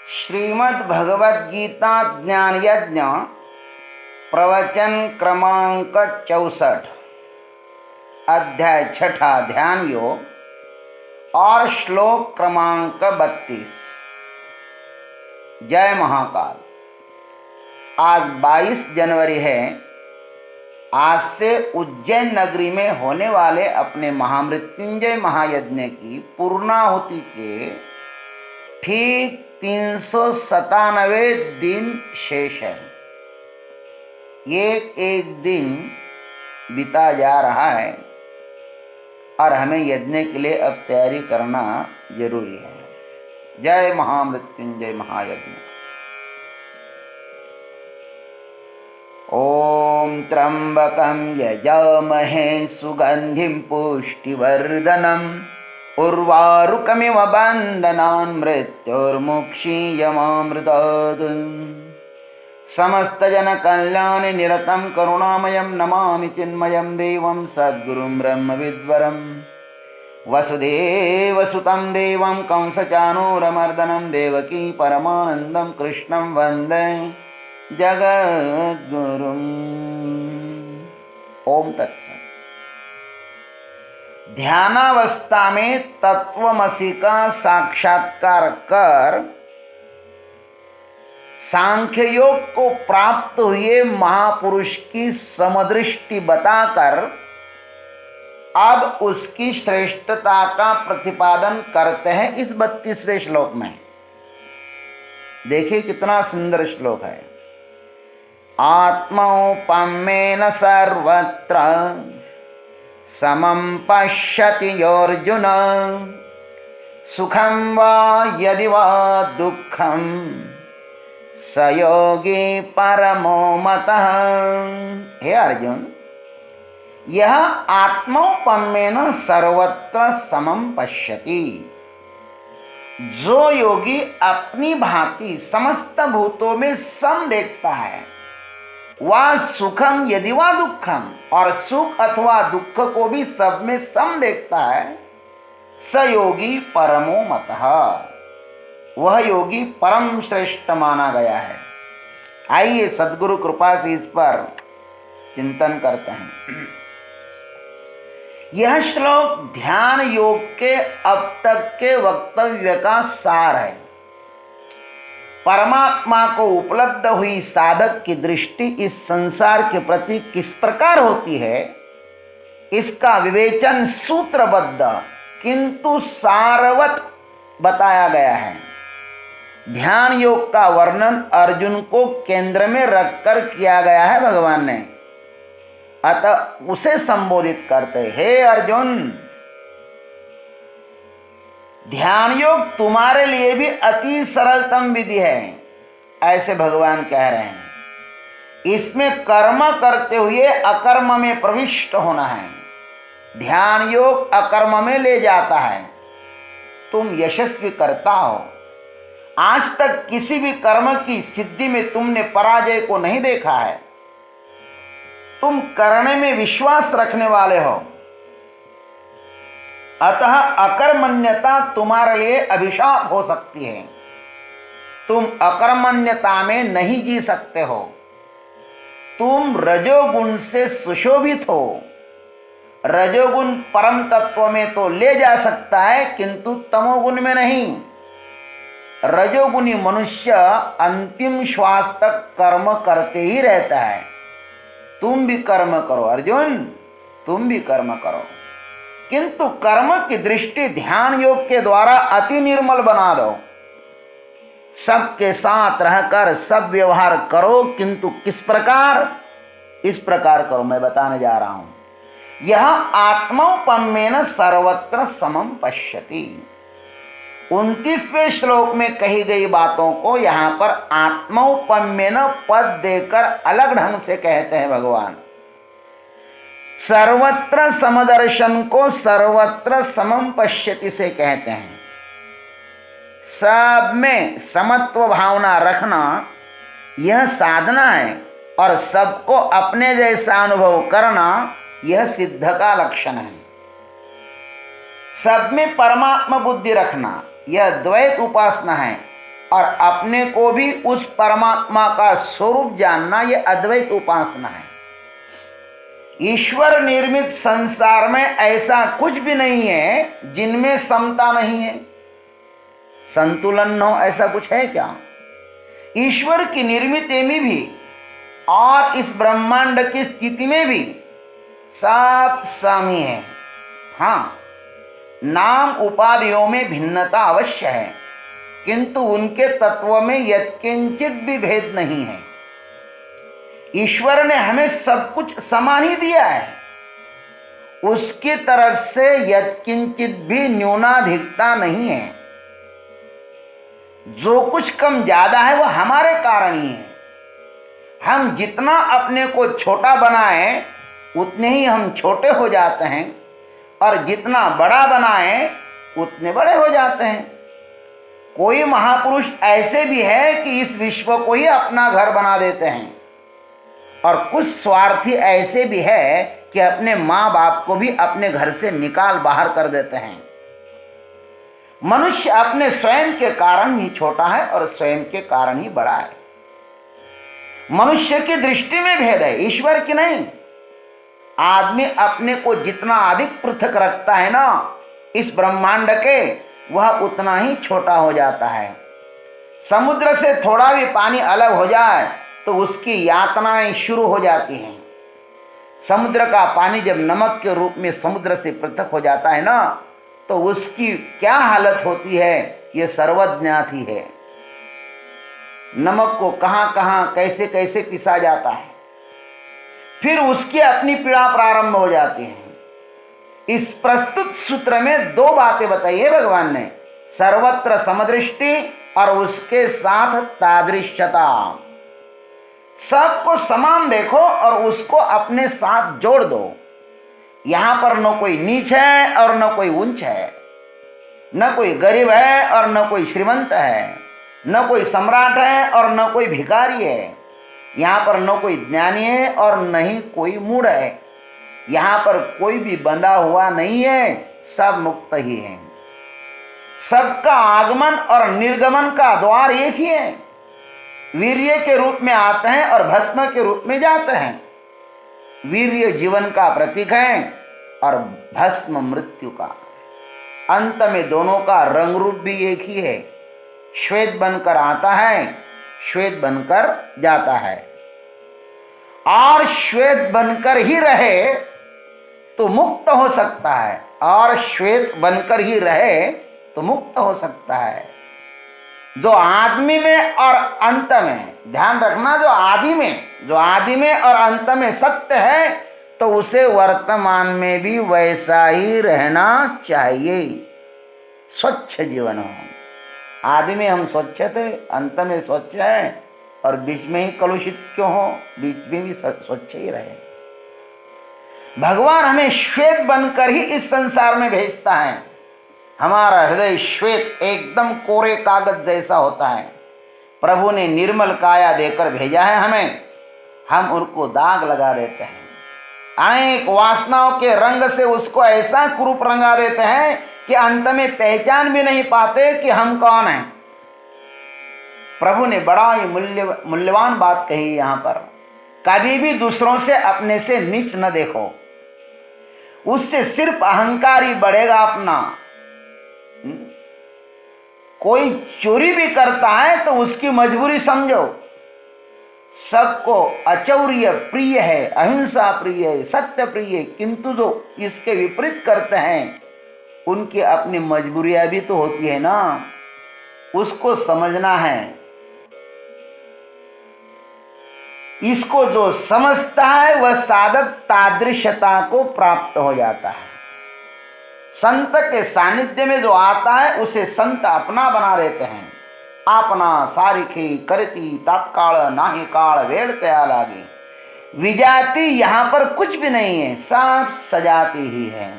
श्रीमद् भगवद गीता ज्ञान यज्ञ प्रवचन क्रमांक 64 अध्याय 6 ध्यान योग और श्लोक क्रमांक 32। जय महाकाल। आज 22 जनवरी है। आज से उज्जैन नगरी में होने वाले अपने महामृत्युंजय महायज्ञ की पूर्णाहुति के ठीक 397 दिन शेष है। एक दिन बीता जा रहा है और हमें यज्ञ के लिए अब तैयारी करना जरूरी है। जय महामृत्युंजय महायज्ञ। ओम त्र्यंबकं यजामहे सुगंधिं पुष्टिवर्धनम् उर्वारुकमिव बन्धनान् मृत्योर्मुक्षीयमामृतात्। समस्तजनकल्याणे निरतं करुणामयं नमामि चिन्मयं देवं सद्गुरुं ब्रह्मविद्वरं वसुदेवसुतं देवं कंसचाणूरमर्दनं देवकी परमानन्दं कृष्णं वन्दे जगद्गुरुम्। ओम तत्सत्। ध्यानावस्था में तत्वमसि का साक्षात्कार कर सांख्य योग को प्राप्त हुए महापुरुष की समदृष्टि बताकर अब उसकी श्रेष्ठता का प्रतिपादन करते हैं इस 32वें श्लोक में। देखिए कितना सुंदर श्लोक है। आत्मौपम्येन सर्वत्र समं पश्यति अर्जुन सुखं वा यदि वा दुःखं स योगी परमो मतः। हे अर्जुन, यह आत्मौपम्येन सर्वत्र समं पश्यति, जो योगी अपनी भांति समस्त भूतों में सम देखता है, वह सुखम यदि वा दुखम, और सुख अथवा दुख को भी सब में सम देखता है, स योगी परमो मतः, वह योगी परम श्रेष्ठ माना गया है। आइए सद्गुरु कृपा से इस पर चिंतन करते हैं। यह श्लोक ध्यान योग के अब तक के वक्तव्य का सार है। परमात्मा को उपलब्ध हुई साधक की दृष्टि इस संसार के प्रति किस प्रकार होती है, इसका विवेचन सूत्रबद्ध किंतु सारवत बताया गया है। ध्यान योग का वर्णन अर्जुन को केंद्र में रखकर किया गया है भगवान ने। अतः उसे संबोधित करते, हे अर्जुन, ध्यान योग तुम्हारे लिए भी अति सरलतम विधि है, ऐसे भगवान कह रहे हैं। इसमें कर्म करते हुए अकर्म में प्रविष्ट होना है। ध्यान योग अकर्म में ले जाता है। तुम यशस्वी करता हो। आज तक किसी भी कर्म की सिद्धि में तुमने पराजय को नहीं देखा है। तुम करने में विश्वास रखने वाले हो। अतः अकर्मण्यता तुम्हारे लिए अभिशाप हो सकती है। तुम अकर्मण्यता में नहीं जी सकते हो। तुम रजोगुण से सुशोभित हो। रजोगुण परम तत्व में तो ले जा सकता है, किंतु तमोगुण में नहीं। रजोगुणी मनुष्य अंतिम श्वास तक कर्म करते ही रहता है। तुम भी कर्म करो अर्जुन, तुम भी कर्म करो, किंतु कर्म की दृष्टि ध्यान योग के द्वारा अति निर्मल बना दो। सबके साथ रहकर सब व्यवहार करो, किंतु किस प्रकार? इस प्रकार करो, मैं बताने जा रहा हूं। यह आत्मौपम्येन सर्वत्र समं पश्यति। 29वें श्लोक में कही गई बातों को यहां पर आत्मौपम्येन पद देकर अलग ढंग से कहते हैं भगवान। सर्वत्र समदर्शन को सर्वत्र समं पश्यति से कहते हैं। सब में समत्व भावना रखना यह साधना है, और सबको अपने जैसा अनुभव करना यह सिद्ध का लक्षण है। सब में परमात्मा बुद्धि रखना यह द्वैत उपासना है। और अपने को भी उस परमात्मा का स्वरूप जानना, ये अद्वैत उपासना है। ईश्वर निर्मित संसार में ऐसा कुछ भी नहीं है जिनमें समता नहीं है, संतुलन न हो, ऐसा कुछ है क्या? ईश्वर की निर्मित में भी और इस ब्रह्मांड की स्थिति में भी सब सम ही है। हाँ, नाम उपाधियों में भिन्नता अवश्य है, किंतु उनके तत्व में यत्किंचित भी भेद नहीं है। ईश्वर ने हमें सब कुछ समान ही दिया है, उसकी तरफ से यत्किंचित भी न्यूनाधिकता नहीं है। जो कुछ कम ज्यादा है वो हमारे कारण ही है। हम जितना अपने को छोटा बनाएं उतने ही हम छोटे हो जाते हैं, और जितना बड़ा बनाएं उतने बड़े हो जाते हैं। कोई महापुरुष ऐसे भी है कि इस विश्व को ही अपना घर बना देते हैं, और कुछ स्वार्थी ऐसे भी है कि अपने माँ बाप को भी अपने घर से निकाल बाहर कर देते हैं। मनुष्य अपने स्वयं के कारण ही छोटा है और स्वयं के कारण ही बड़ा है। मनुष्य की दृष्टि में भेद है, ईश्वर की नहीं। आदमी अपने को जितना अधिक पृथक रखता है ना इस ब्रह्मांड के, वह उतना ही छोटा हो जाता है। समुद्र से थोड़ा भी पानी अलग हो जाए तो उसकी यातनाएं शुरू हो जाती हैं। समुद्र का पानी जब नमक के रूप में समुद्र से पृथक हो जाता है ना, तो उसकी क्या हालत होती है ये सर्वज्ञात ही है। नमक को कहां कहां कैसे कैसे पिसा जाता है, फिर उसकी अपनी पीड़ा प्रारंभ हो जाती है। इस प्रस्तुत सूत्र में दो बातें बताई है भगवान ने, सर्वत्र समदृष्टि और उसके साथ तादृश्यता। सबको समान देखो और उसको अपने साथ जोड़ दो। यहां पर न कोई नीच है और न कोई ऊंच है, न कोई गरीब है और न कोई श्रीमंत है, न कोई सम्राट है और न कोई भिखारी है। यहां पर न कोई ज्ञानी है और न ही कोई मूढ़ है। यहां पर कोई भी बंधा हुआ नहीं है, सब मुक्त ही है। सबका आगमन और निर्गमन का द्वार एक ही है। वीर्य के रूप में आते हैं और भस्म के रूप में जाते हैं। वीर्य जीवन का प्रतीक है और भस्म मृत्यु का। अंत में दोनों का रंग रूप भी एक ही है। श्वेत बनकर आता है, श्वेत बनकर जाता है, और श्वेत बनकर ही रहे तो मुक्त हो सकता है, और श्वेत बनकर ही रहे तो मुक्त हो सकता है। जो आदमी में और अंत में, ध्यान रखना, जो आदि में और अंत में सत्य है तो उसे वर्तमान में भी वैसा ही रहना चाहिए। स्वच्छ जीवन हो। आदि में हम स्वच्छ थे, अंत में स्वच्छ है, और बीच में ही कलुषित क्यों हो, बीच में भी स्वच्छ ही रहे। भगवान हमें श्वेत बनकर ही इस संसार में भेजता है। हमारा हृदय श्वेत एकदम कोरे कागज जैसा होता है। प्रभु ने निर्मल काया देकर भेजा है हमें, हम उनको दाग लगा देते हैं। अनेक वासनाओं के रंग से उसको ऐसा कुरूप रंगा देते हैं कि अंत में पहचान भी नहीं पाते कि हम कौन हैं। प्रभु ने बड़ा ही मूल्यवान बात कही यहाँ पर, कभी भी दूसरों से अपने से नीच न देखो, उससे सिर्फ अहंकार ही बढ़ेगा अपना। कोई चोरी भी करता है तो उसकी मजबूरी समझो। सबको अचौर्य प्रिय है, अहिंसा प्रिय है, सत्य प्रिय है, किंतु जो इसके विपरीत करते हैं उनकी अपनी मजबूरियां भी तो होती है ना, उसको समझना है। इसको जो समझता है वह साधक तादृशता को प्राप्त हो जाता है। संत के सानिध्य में जो आता है उसे संत अपना बना देते हैं। आपना सारिखी करती तत्काल नाही काल वेड़ तया लागे। विजाति यहाँ पर कुछ भी नहीं है, सब सजाती ही है।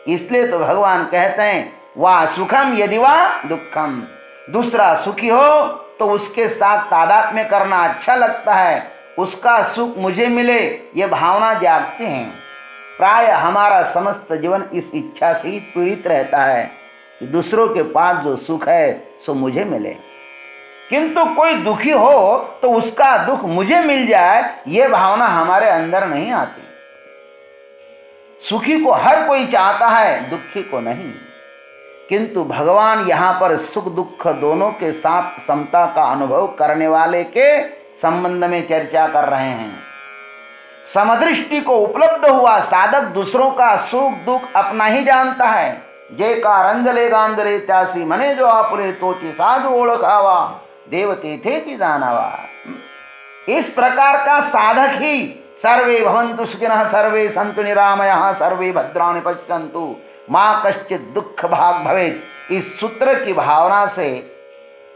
इसलिए तो भगवान कहते हैं वाह सुखम यदि वाह दुखम, दूसरा सुखी हो तो उसके साथ तादात्म्य करना अच्छा लगता है, उसका सुख मुझे मिले ये भावना जागते हैं। प्राय हमारा समस्त जीवन इस इच्छा से ही पीड़ित रहता है कि दूसरों के पास जो सुख है सो मुझे मिले। किंतु कोई दुखी हो तो उसका दुख मुझे मिल जाए, यह भावना हमारे अंदर नहीं आती। सुखी को हर कोई चाहता है, दुखी को नहीं। किंतु भगवान यहां पर सुख दुख दोनों के साथ समता का अनुभव करने वाले के संबंध में चर्चा कर रहे हैं। समदृष्टि को उपलब्ध हुआ साधक दूसरों का सुख दुख अपना ही जानता है। जय का रंजले गांजले त्यासी मने जो आपुले तोची साधु ओळखावा देवते थे की जानावा। इस प्रकार का साधक ही सर्वे भवन्तु सुखिनः सर्वे सन्तु निरामयः सर्वे भद्राणि पश्यन्तु मां कश्चित् दुख भाग भवेत्, इस सूत्र की भावना से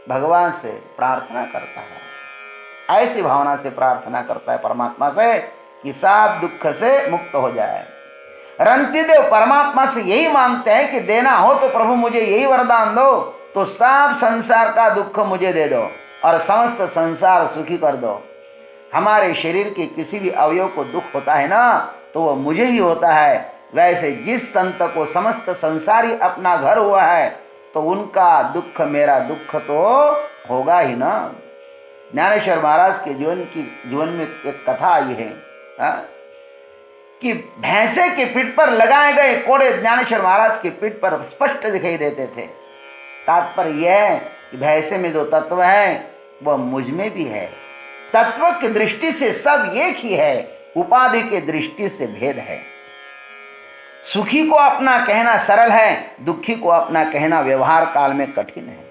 भगवान से प्रार्थना करता है। ऐसी भावना से प्रार्थना करता है परमात्मा से कि सब दुख से मुक्त हो जाए। रंतिदेव परमात्मा से यही मांगते हैं कि देना हो तो प्रभु मुझे यही वरदान दो, तो सब संसार का दुख मुझे दे दो और समस्त संसार सुखी कर दो। हमारे शरीर के किसी भी अवयव को दुख होता है ना, तो वह मुझे ही होता है। वैसे जिस संत को समस्त संसार ही अपना घर हुआ है, तो उनका दुख मेरा दुख तो होगा ही ना। ज्ञानेश्वर महाराज के जीवन में एक कथा आई है कि भैंसे के पीठ पर लगाए गए कोड़े ज्ञानेश्वर महाराज की पीठ पर स्पष्ट दिखाई देते थे। तात्पर्य यह है कि भैंसे में जो तत्व है वह मुझ में भी है। तत्व की दृष्टि से सब एक ही है, उपाधि की दृष्टि से भेद है। सुखी को अपना कहना सरल है, दुखी को अपना कहना व्यवहार काल में कठिन है।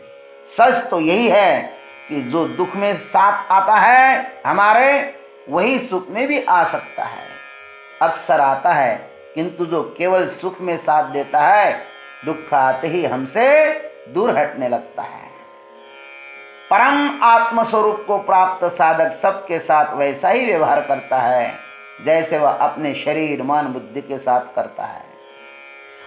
सच तो यही है कि जो दुख में साथ आता है हमारे, वही सुख में भी आ सकता है। अक्सर आता है, किंतु जो केवल सुख में साथ देता है, दुख आते ही हमसे दूर हटने लगता है। परम आत्मस्वरूप को प्राप्त साधक सबके साथ वैसा ही व्यवहार करता है जैसे वह अपने शरीर मन बुद्धि के साथ करता है।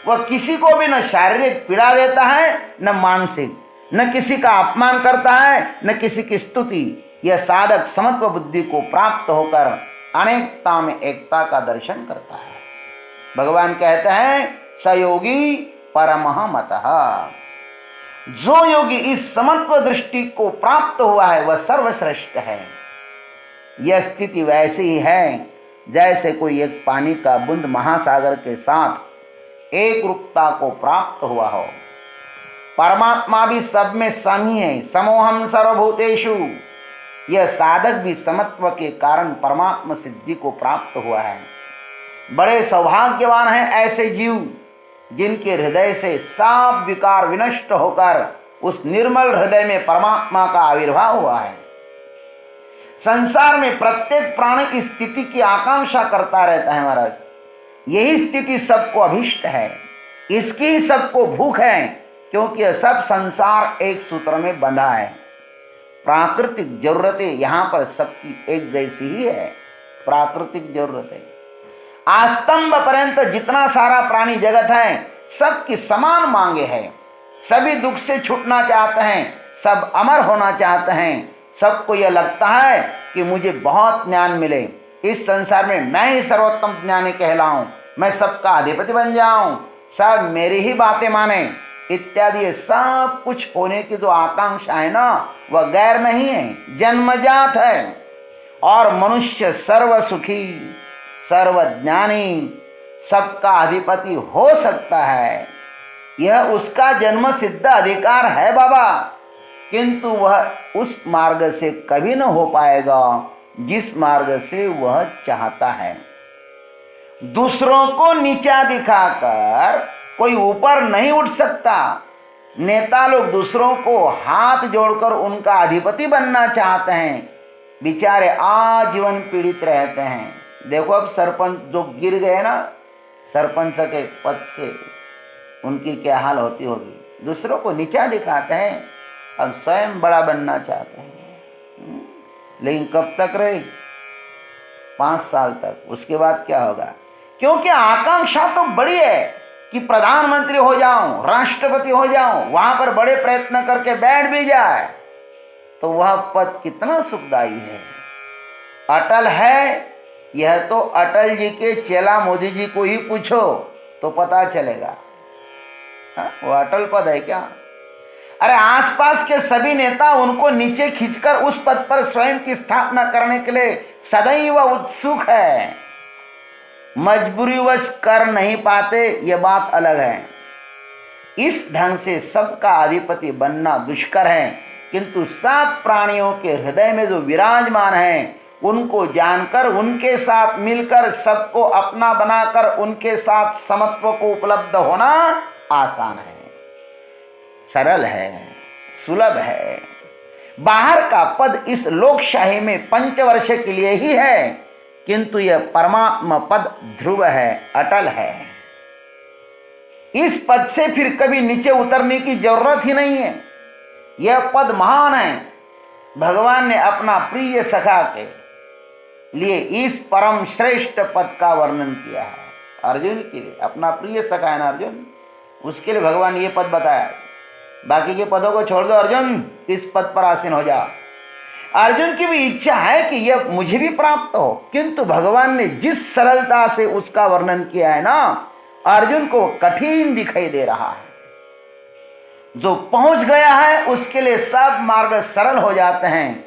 वह किसी को भी न शारीरिक पीड़ा देता है न मानसिक, न किसी का अपमान करता है न किसी की स्तुति। यह साधक समत्व बुद्धि को प्राप्त होकर अनेकता में एकता का दर्शन करता है। भगवान कहते हैं सयोगी परमः मतः। जो योगी इस समत्व दृष्टि को प्राप्त हुआ है वह सर्वश्रेष्ठ है। यह स्थिति वैसी ही है जैसे कोई एक पानी का बूंद महासागर के साथ एक रूपता को प्राप्त हुआ हो। परमात्मा भी सब में सम ही है, समोहम सर्वभूतेषु। यह साधक भी समत्व के कारण परमात्मा सिद्धि को प्राप्त हुआ है। बड़े सौभाग्यवान हैं ऐसे जीव जिनके हृदय से सब विकार विनष्ट होकर उस निर्मल हृदय में परमात्मा का आविर्भाव हुआ है। संसार में प्रत्येक प्राणी इस स्थिति की आकांक्षा करता रहता है महाराज। यही स्थिति सबको अभिष्ट है, इसकी ही सबको भूख है, क्योंकि यह सब संसार एक सूत्र में बंधा है। प्राकृतिक जरूरतें यहाँ पर सबकी एक जैसी ही है। प्राकृतिक जरूरतें आस्तंभ पर्यंत जितना सारा प्राणी जगत है सबकी समान मांगे हैं। सभी दुख से छूटना चाहते हैं, सब अमर होना चाहते हैं। सबको यह लगता है कि मुझे बहुत ज्ञान मिले, इस संसार में मैं ही सर्वोत्तम ज्ञानी कहलाऊं, मैं सबका अधिपति बन जाऊं, सब मेरी ही बातें माने इत्यादि। ये सब कुछ होने की जो आकांक्षा है ना, वह गैर नहीं है, जन्मजात है। और मनुष्य सर्व सुखी सर्वज्ञानी सबका अधिपति हो सकता है, यह उसका जन्म सिद्ध अधिकार है बाबा। किंतु वह उस मार्ग से कभी न हो पाएगा जिस मार्ग से वह चाहता है। दूसरों को नीचा दिखाकर कोई ऊपर नहीं उठ सकता। नेता लोग दूसरों को हाथ जोड़कर उनका अधिपति बनना चाहते हैं, बेचारे आजीवन पीड़ित रहते हैं। देखो अब सरपंच जो गिर गए ना सरपंच के पद से, उनकी क्या हाल होती होगी। दूसरों को नीचा दिखाते हैं, अब स्वयं बड़ा बनना चाहते हैं। लेकिन कब तक रहे? 5 साल तक, उसके बाद क्या होगा? क्योंकि आकांक्षा तो बड़ी है कि प्रधानमंत्री हो जाऊं, राष्ट्रपति हो जाऊं, वहां पर बड़े प्रयत्न करके बैठ भी जाए तो वह पद कितना सुखदायी है। अटल है यह तो अटल जी के चेला मोदी जी को ही पूछो तो पता चलेगा। वो अटल पद है क्या? अरे आसपास के सभी नेता उनको नीचे खींचकर उस पद पर स्वयं की स्थापना करने के लिए सदैव उत्सुक है। मजबूरीवश कर नहीं पाते, यह बात अलग है। इस ढंग से सबका अधिपति बनना दुष्कर है, किंतु सब प्राणियों के हृदय में जो विराजमान है उनको जानकर, उनके साथ मिलकर, सबको अपना बनाकर उनके साथ समत्व को उपलब्ध होना आसान है, सरल है, सुलभ है। बाहर का पद इस लोकशाही में पंचवर्ष के लिए ही है, किंतु यह परमात्मा पद ध्रुव है, अटल है। इस पद से फिर कभी नीचे उतरने की जरूरत ही नहीं है। यह पद महान है। भगवान ने अपना प्रिय सखा के लिए इस परम श्रेष्ठ पद का वर्णन किया है। अर्जुन के लिए अपना प्रिय सखा है ना अर्जुन, उसके लिए भगवान ये पद बताया। बाकी के पदों को छोड़ दो, अर्जुन इस पद पर आसीन हो जा। अर्जुन की भी इच्छा है कि यह मुझे भी प्राप्त हो, किंतु भगवान ने जिस सरलता से उसका वर्णन किया है ना, अर्जुन को कठिन दिखाई दे रहा है। जो पहुंच गया है उसके लिए सब मार्ग सरल हो जाते हैं।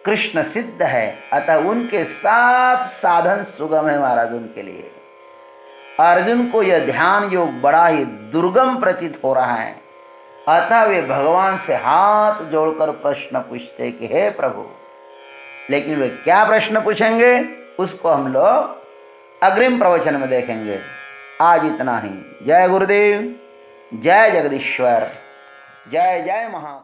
कृष्ण सिद्ध है, अतः उनके सब साधन सुगम है महाराज उनके लिए। अर्जुन को यह ध्यान योग बड़ा ही दुर्गम प्रतीत हो रहा है, अतः वे भगवान से हाथ जोड़कर प्रश्न पूछते कि हे प्रभु। लेकिन वे क्या प्रश्न पूछेंगे उसको हम लोग अग्रिम प्रवचन में देखेंगे। आज इतना ही। जय गुरुदेव, जय जगदीश्वर, जय जय महाकाल।